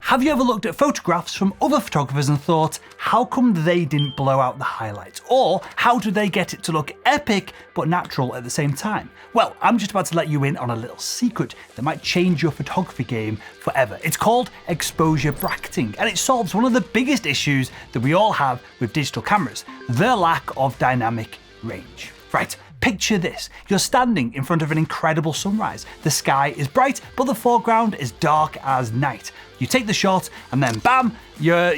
Have you ever looked at photographs from other photographers and thought, how come they didn't blow out the highlights? Or how do they get it to look epic but natural at the same time? Well, I'm just about to let you in on a little secret that might change your photography game forever. It's called exposure bracketing, and it solves one of the biggest issues that we all have with digital cameras, the lack of dynamic range. Right. Picture this, you're standing in front of an incredible sunrise. The sky is bright, but the foreground is dark as night. You take the shot and then bam, you're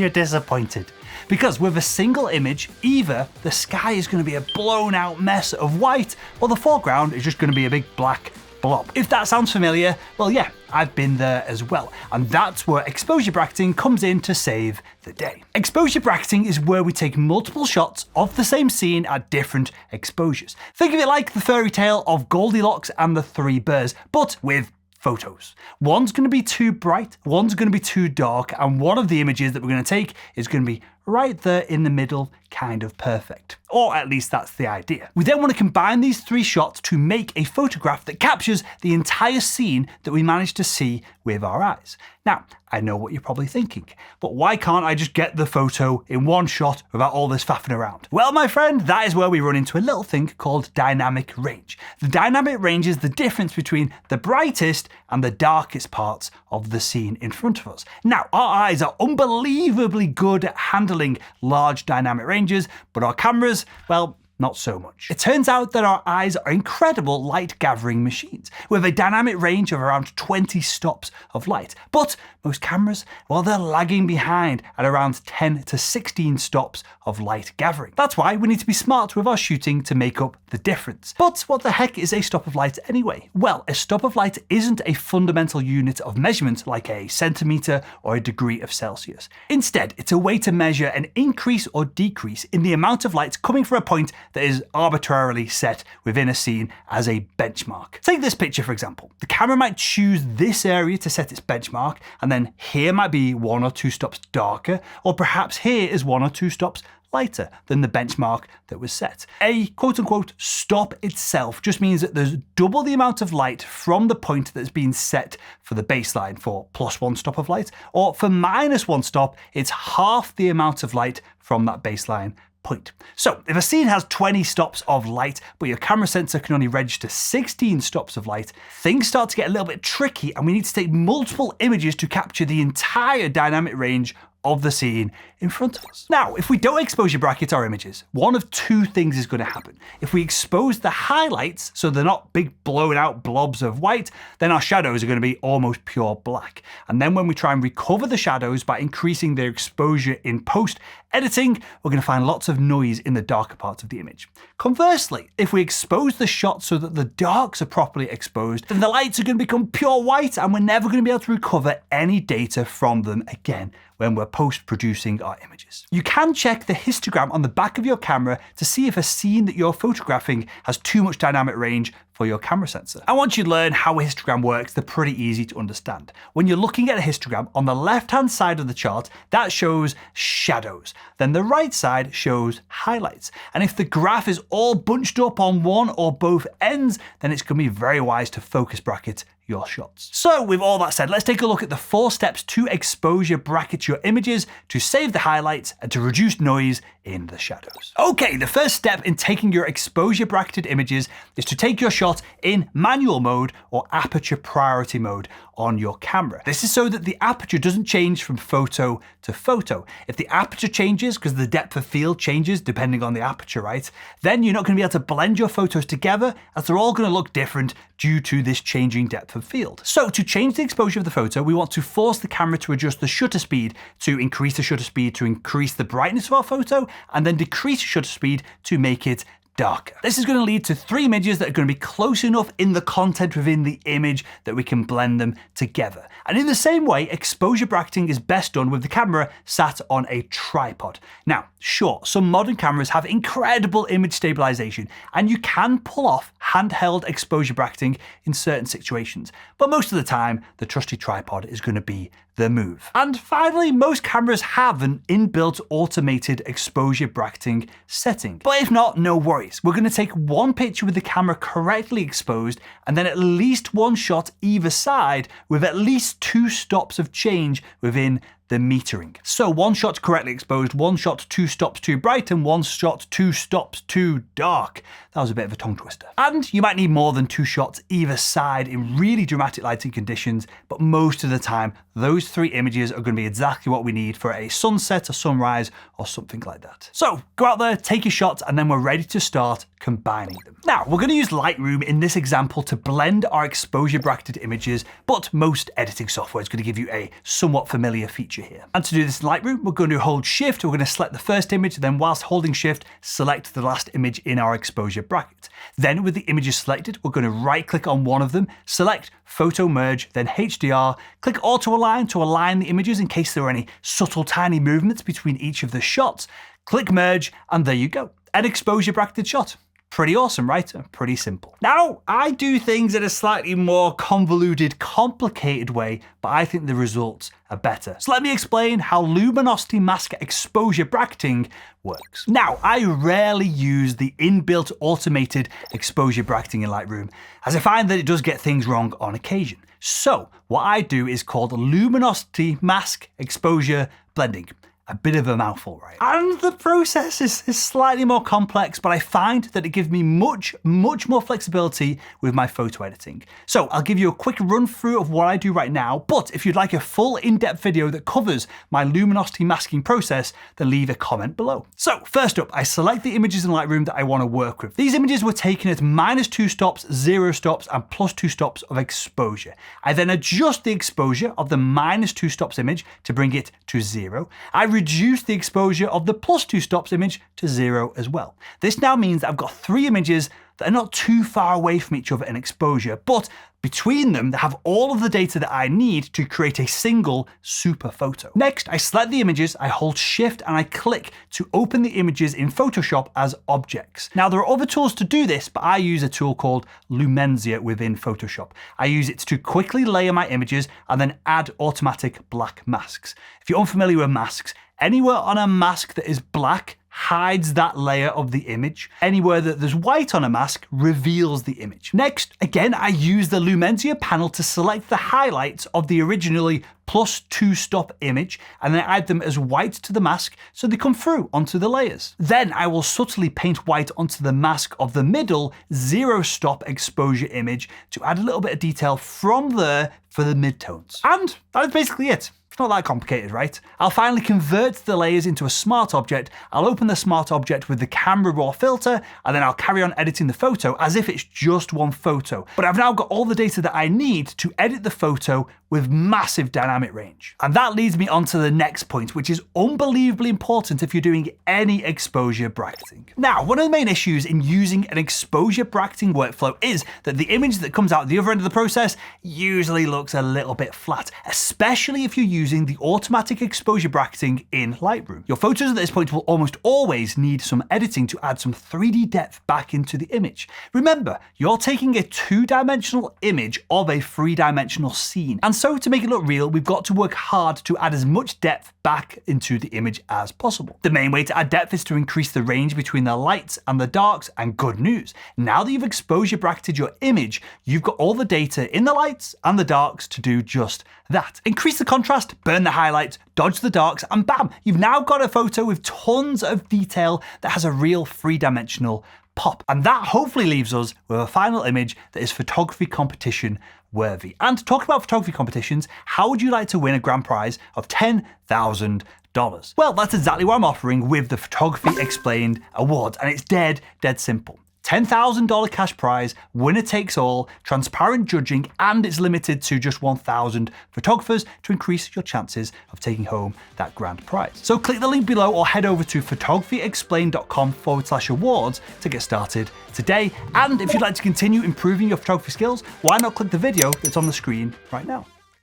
disappointed. Because with a single image, either the sky is going to be a blown out mess of white, or the foreground is just going to be a big black blob. If that sounds familiar, well yeah, I've been there as well. And that's where exposure bracketing comes in to save the day. Exposure bracketing is where we take multiple shots of the same scene at different exposures. Think of it like the fairy tale of Goldilocks and the Three Bears, but with photos. One's going to be too bright, one's going to be too dark, and one of the images that we're going to take is going to be right there in the middle, kind of perfect. Or at least that's the idea. We then want to combine these three shots to make a photograph that captures the entire scene that we managed to see with our eyes. Now, I know what you're probably thinking, but why can't I just get the photo in one shot without all this faffing around? Well, my friend, that is where we run into a little thing called dynamic range. The dynamic range is the difference between the brightest and the darkest parts of the scene in front of us. Now, our eyes are unbelievably good at handling large dynamic ranges, but our cameras, well, not so much. It turns out that our eyes are incredible light gathering machines with a dynamic range of around 20 stops of light. But most cameras, well, they're lagging behind at around 10 to 16 stops of light gathering. That's why we need to be smart with our shooting to make up the difference. But what the heck is a stop of light anyway? Well, a stop of light isn't a fundamental unit of measurement like a centimeter or a degree of Celsius. Instead, it's a way to measure an increase or decrease in the amount of light coming from a point that is arbitrarily set within a scene as a benchmark. Take this picture for example. The camera might choose this area to set its benchmark, and then here might be 1 or 2 stops darker, or perhaps here is 1 or 2 stops lighter than the benchmark that was set. A quote-unquote stop itself just means that there's double the amount of light from the point that's been set for the baseline for +1 stop of light, or for -1 stop, it's half the amount of light from that baseline point. So if a scene has 20 stops of light, but your camera sensor can only register 16 stops of light, things start to get a little bit tricky, and we need to take multiple images to capture the entire dynamic range of the scene in front of us. Now, if we don't exposure bracket our images, one of two things is going to happen. If we expose the highlights so they're not big blown out blobs of white, then our shadows are going to be almost pure black. And then when we try and recover the shadows by increasing their exposure in post editing, we're going to find lots of noise in the darker parts of the image. Conversely, if we expose the shot so that the darks are properly exposed, then the lights are going to become pure white, and we're never going to be able to recover any data from them again when we're post-producing our images. You can check the histogram on the back of your camera to see if a scene that you're photographing has too much dynamic range for your camera sensor. And once you learn how a histogram works, they're pretty easy to understand. When you're looking at a histogram, on the left-hand side of the chart, that shows shadows. Then the right side shows highlights. And if the graph is all bunched up on one or both ends, then it's going to be very wise to focus bracket your shots. So with all that said, let's take a look at the 4 steps to exposure bracket your images, to save the highlights and to reduce noise in the shadows. Okay, the first step in taking your exposure bracketed images is to take your shot in manual mode or aperture priority mode on your camera. This is so that the aperture doesn't change from photo to photo. If the aperture changes, because the depth of field changes depending on the aperture, right, then you're not going to be able to blend your photos together, as they're all going to look different due to this changing depth of field. So to change the exposure of the photo, we want to force the camera to adjust the shutter speed to increase the shutter speed to increase the brightness of our photo, and then decrease the shutter speed to make it darker. This is going to lead to 3 images that are going to be close enough in the content within the image that we can blend them together. And in the same way, exposure bracketing is best done with the camera sat on a tripod. Now, sure, some modern cameras have incredible image stabilization, and you can pull off handheld exposure bracketing in certain situations, but most of the time, the trusty tripod is going to be the move. And finally, most cameras have an inbuilt automated exposure bracketing setting. But if not, no worries. We're going to take one picture with the camera correctly exposed and then at least one shot either side with at least 2 stops of change within the metering. So 1 shot correctly exposed, 1 shot 2 stops too bright, and 1 shot 2 stops too dark. That was a bit of a tongue twister. And you might need more than 2 shots either side in really dramatic lighting conditions, but most of the time, those 3 images are going to be exactly what we need for a sunset, a sunrise, or something like that. So go out there, take your shots, and then we're ready to start combining them. Now, we're going to use Lightroom in this example to blend our exposure bracketed images, but most editing software is going to give you a somewhat familiar feature here. And to do this in Lightroom, we're going to hold Shift, we're going to select the first image, then whilst holding Shift, select the last image in our exposure bracket. Then with the images selected, we're going to right click on one of them, select Photo Merge, then HDR, click Auto Align to align the images in case there are any subtle tiny movements between each of the shots, click Merge, and there you go, an exposure bracketed shot. Pretty awesome, right? Pretty simple. Now, I do things in a slightly more convoluted, complicated way, but I think the results are better. So let me explain how Luminosity mask exposure bracketing works. Now, I rarely use the inbuilt automated exposure bracketing in Lightroom, as I find that it does get things wrong on occasion. So what I do is called Luminosity mask exposure blending. A bit of a mouthful, right? And the process is slightly more complex, but I find that it gives me much more flexibility with my photo editing. So I'll give you a quick run through of what I do right now, but if you'd like a full in-depth video that covers my Luminosity masking process, then leave a comment below. So first up, I select the images in Lightroom that I want to work with. These images were taken at -2 stops, 0 stops, and +2 stops of exposure. I then adjust the exposure of the -2 stops image to bring it to 0. I reduce the exposure of the +2 stops image to 0 as well. This now means that I've got 3 images that are not too far away from each other in exposure, but between them, they have all of the data that I need to create a single super photo. Next, I select the images, I hold Shift, and I click to open the images in Photoshop as objects. Now, there are other tools to do this, but I use a tool called Luminosity within Photoshop. I use it to quickly layer my images and then add automatic black masks. If you're unfamiliar with masks, anywhere on a mask that is black hides that layer of the image. Anywhere that there's white on a mask reveals the image. Next, again, I use the Luminosity panel to select the highlights of the originally +2 stop image and then add them as white to the mask so they come through onto the layers. Then I will subtly paint white onto the mask of the middle 0 stop exposure image to add a little bit of detail from there for the midtones. And that is basically it. It's not that complicated, right? I'll finally convert the layers into a smart object. I'll open the smart object with the camera raw filter, and then I'll carry on editing the photo as if it's just one photo. But I've now got all the data that I need to edit the photo with massive dynamic range. And that leads me on to the next point, which is unbelievably important if you're doing any exposure bracketing. Now, one of the main issues in using an exposure bracketing workflow is that the image that comes out the other end of the process usually looks a little bit flat, especially if you're using the automatic exposure bracketing in Lightroom. Your photos at this point will almost always need some editing to add some 3D depth back into the image. Remember, you're taking a 2-dimensional image of a 3-dimensional scene. And so to make it look real, we've got to work hard to add as much depth back into the image as possible. The main way to add depth is to increase the range between the lights and the darks, and good news. Now that you've exposure bracketed your image, you've got all the data in the lights and the darks to do just that. Increase the contrast, burn the highlights, dodge the darks, and bam, you've now got a photo with tons of detail that has a real 3-dimensional pop. And that hopefully leaves us with a final image that is photography competition worthy. And talking about photography competitions, how would you like to win a grand prize of $10,000? Well, that's exactly what I'm offering with the Photography Explained Awards, and it's dead simple. $10,000 cash prize, winner takes all, transparent judging, and it's limited to just 1,000 photographers to increase your chances of taking home that grand prize. So click the link below or head over to photographyexplained.com/awards to get started today. And if you'd like to continue improving your photography skills, why not click the video that's on the screen right now?